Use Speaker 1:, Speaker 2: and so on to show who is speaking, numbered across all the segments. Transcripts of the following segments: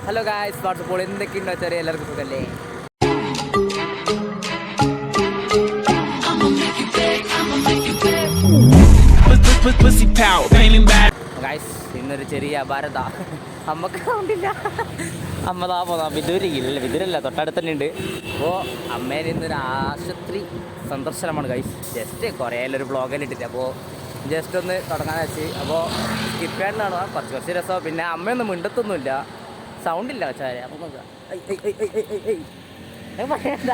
Speaker 1: Hello guys വാട്സപ്പോൾ എന്തൊക്കെയുണ്ടോ ചെറിയ എല്ലാവർക്കും സുഖല്ലേ? ഗായ്സ് ഇന്നൊരു ചെറിയ അപാരത അമ്മക്ക് സൗണ്ടില്ല. അമ്മതാ പോതാ വിദൂരല്ല തൊട്ടടുത്ത് തന്നെ ഉണ്ട്. അപ്പോൾ അമ്മേനെ ഇന്നൊരു ആശുപത്രി സന്ദർശനമാണ് ഗായ്സ്. ജസ്റ്റ് കുറേ ഒരു ബ്ലോഗെല്ലാം ഇട്ടിട്ട് അപ്പോൾ ജസ്റ്റ് ഒന്ന് തുടങ്ങാൻ വെച്ച്. അപ്പോൾ സ്കിപ്പ് ചെയ്യാനാണ് കുറച്ച് രസം. പിന്നെ അമ്മയൊന്നും മിണ്ടത്തൊന്നുമില്ല, സൗണ്ടില്ല വെച്ചാൽ. അപ്പോൾ നോക്കുക പറയണ്ട,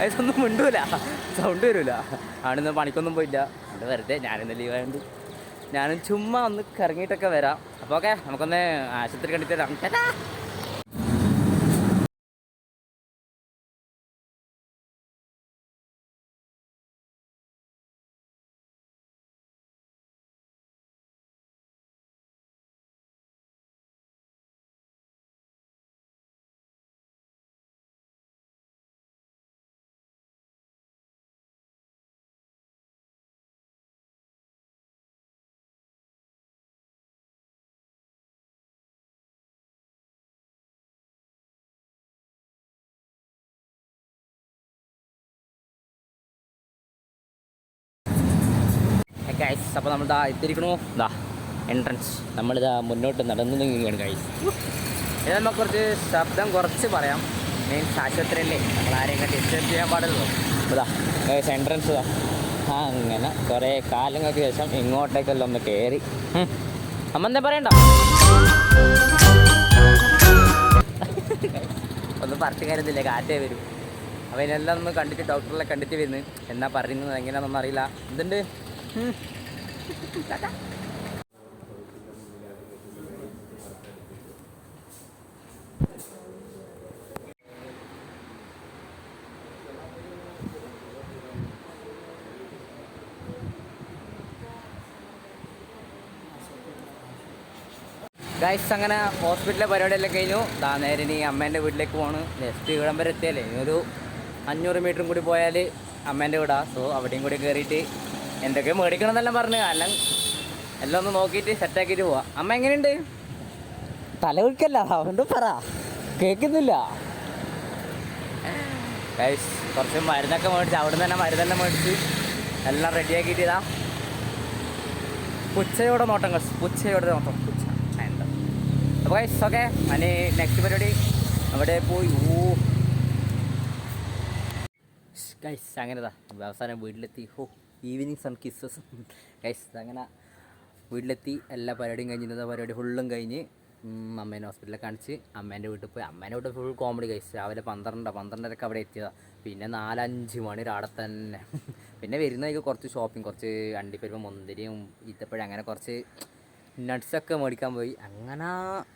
Speaker 1: അതൊന്നും മിണ്ടൂല, സൗണ്ട് വരില്ല. ആണിന്ന് പണിക്കൊന്നും പോയില്ല, അത് വെറുതെ ഞാനിന്ന് ലീവായതുകൊണ്ട് ഞാനും ചുമ്മാ ഒന്ന് കറങ്ങിയിട്ടൊക്കെ വരാം. അപ്പോൾ ഓക്കെ, നമുക്കൊന്ന് ആശുപത്രി കണ്ടിട്ട് വരാം. ഗൈസ്, അപ്പോൾ നമ്മളിതാ എത്തിയിരിക്കണു. ഇതാ എൻട്രൻസ്. നമ്മളിതാ മുന്നോട്ട് നടന്നു നീങ്ങുകയാണ് ഗൈസ്. ഇത് നമുക്ക് കുറച്ച് ശബ്ദം കുറച്ച് പറയാം. മീൻസ് ആശുപത്രിയല്ലേ, നമ്മൾ ആരെയും ഡിസ്റ്റർബ് ചെയ്യാൻ പാടുള്ളൂ. ഇതാ ഗൈസ് എൻട്രൻസ് ഇതാ. അങ്ങനെ കുറേ കാലങ്ങൾക്ക് ശേഷം ഇങ്ങോട്ടേക്കെല്ലാം ഒന്ന് കയറി. അമ്മ എന്താ പറയണ്ട, ഒന്നും പറഞ്ഞു കരുതില്ല, കാറ്റേ വരും. അപ്പോൾ ഇതിനെല്ലാം ഒന്ന് കണ്ടിട്ട് ഡോക്ടറിനെ കണ്ടിട്ട് വരുന്നു. എന്നാ പറയുന്നത് എങ്ങനെയാണെന്നൊന്നും അറിയില്ല. എന്തുണ്ട് ഗൈസ്? അങ്ങനെ ഹോസ്പിറ്റലിലെ പരിപാടിയെല്ലാം കഴിഞ്ഞു. നേരെ ഇനി അമ്മേൻ്റെ വീട്ടിലേക്ക് പോകണം. ജസ്റ്റ് ഇവിടം വരെ എത്തിയാലേ ഇനി ഒരു 500 മീറ്ററും കൂടി പോയാൽ അമ്മേൻ്റെ വീടാണ്. സോ അവിടെയും കൂടി കയറിയിട്ട് എന്തൊക്കെ മേടിക്കണം എന്നെല്ലാം പറഞ്ഞു. കാരണം എല്ലാം ഒന്ന് നോക്കിയിട്ട് സെറ്റാക്കിയിട്ട് പോവാം. അമ്മ എങ്ങനെയുണ്ട്? തല കുഴിക്കല്ല, അതുകൊണ്ട് പറ, കേൾക്കുന്നില്ല. ഗൈസ് കുറച്ച് മരുന്നൊക്കെ മേടിച്ച് അവിടെ നിന്ന് തന്നെ മരുന്നെല്ലാം മേടിച്ച് എല്ലാം റെഡിയാക്കിയിട്ട് ഇതാ പുച്ഛയോടെ നോട്ടം ഗൈസ്, പുച്ഛയോടെ നോട്ടം പുച്ഛ. അപ്പോൾ ഗൈസ് ഓക്കെ, അതിന് നെക്സ്റ്റ് പരിപാടി അവിടെ പോയി. ഗൈസ് അങ്ങനെതാ അവസാനം വീട്ടിലെത്തി. Evening sun kisses guys. അങ്ങനെ വീട്ടിലെത്തി, എല്ലാ പരിപാടിയും കഴിഞ്ഞ്, ഇന്നത്തെ പരിപാടി ഫുള്ളും കഴിഞ്ഞ് അമ്മേനെ ഹോസ്പിറ്റലിൽ കാണിച്ച് അമ്മേൻ്റെ വീട്ടിൽ പോയി. അമ്മേൻ്റെ വീട്ടിൽ ഫുൾ കോമഡി ഗൈസ്. രാവിലെ 12:30 അവിടെ എത്തിയതാണ്. പിന്നെ 4-5 മണി അവിടെ തന്നെ. പിന്നെ വരുന്നതൊക്കെ കുറച്ച് ഷോപ്പിംഗ്, കുറച്ച് അണ്ടിപ്പരിപ്പ്, മുന്തിരിയും ഈത്തപ്പഴം, അങ്ങനെ കുറച്ച് നട്ട്സൊക്കെ മേടിക്കാൻ പോയി.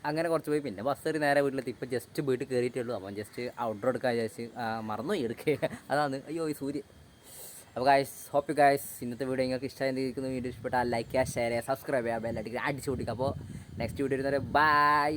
Speaker 1: അങ്ങനെ കുറച്ച് പോയി. പിന്നെ ബസ് കയറി നേരെ വീട്ടിലെത്തി. ഇപ്പോൾ ജസ്റ്റ് വീട്ടിൽ കയറിയിട്ടേ ഉള്ളൂ. അപ്പം ജസ്റ്റ് ഔട്ട്ഡോർ എടുക്കാൻ വിചാരിച്ച് മറന്നുപോയി എടുക്കുക. അതാണ് അയ്യോ ഈ സൂര്യ. അപ്പോൾ ഗൈസ്, ഹോപ്പ് യു ഗൈസ് ഇന്നത്തെ വീഡിയോ നിങ്ങൾക്ക് ഇഷ്ടമായിരിക്കുന്ന വീഡിയോ ഇഷ്ടപ്പെട്ടാൽ ലൈക്ക് ചെയ്യുക, ഷെയർ ചെയ്യുക, സബ്സ്ക്രൈബ് ചെയ്യുക, ബെല്ലടിക്കുക, അടിച്ചു കൊടുക്കുക. അപ്പോൾ നെക്സ്റ്റ് വീഡിയോ വരുന്നവരെ ബൈ.